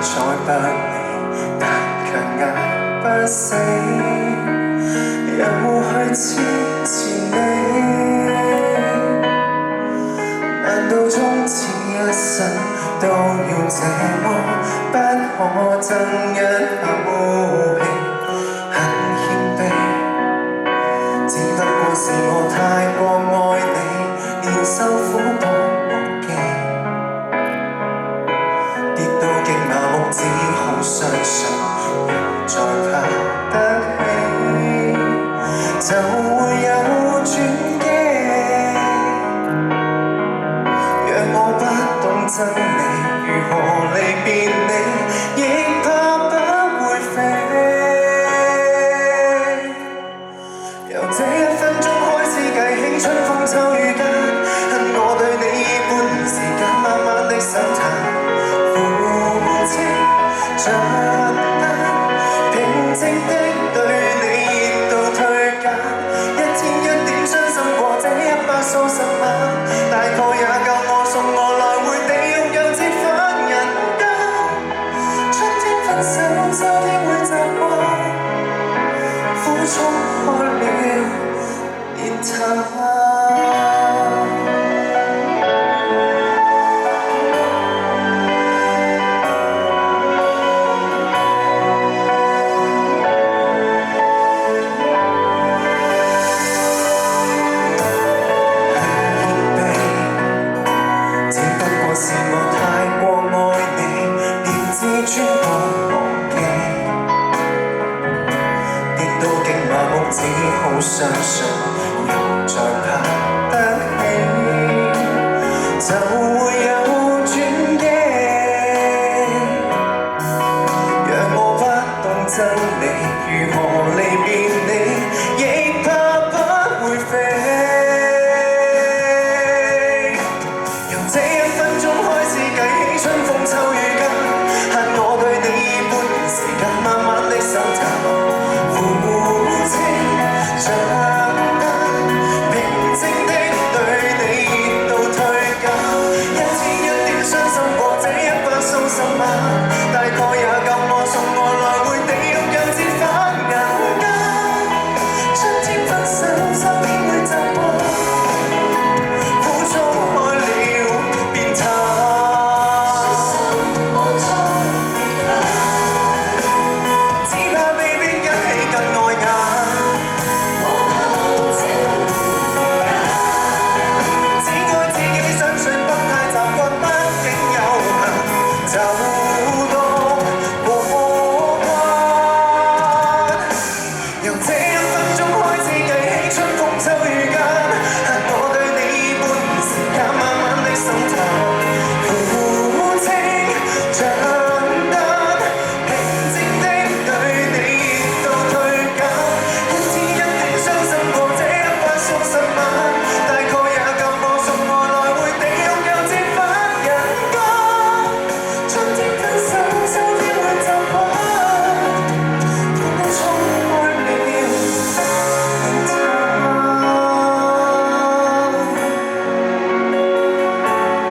再不離，但強捱不死，又去支持你。難道終此一生都要這麼不可爭一口氣？很謙卑，只不過是我太過愛你，連受苦都忘記。跌到極麻木，只好相信又再爬得起，就會有轉機。若我不懂真理，如何離別你，亦怕不會飛。由這一分鐘開始計起，春風秋雨間，我對你已半年時間，慢慢的心淡。着燈，平靜的對你熱度推減，一天一點傷心過這100數十晚，大概也夠我送我來回地獄又折返人間。春天分手，秋天會習慣，苦衝開了熱淡。是我太過愛你，連自尊都忘記。跌到極麻木，只好相信又再爬得起，就會有轉機。若我不懂真理，如何離別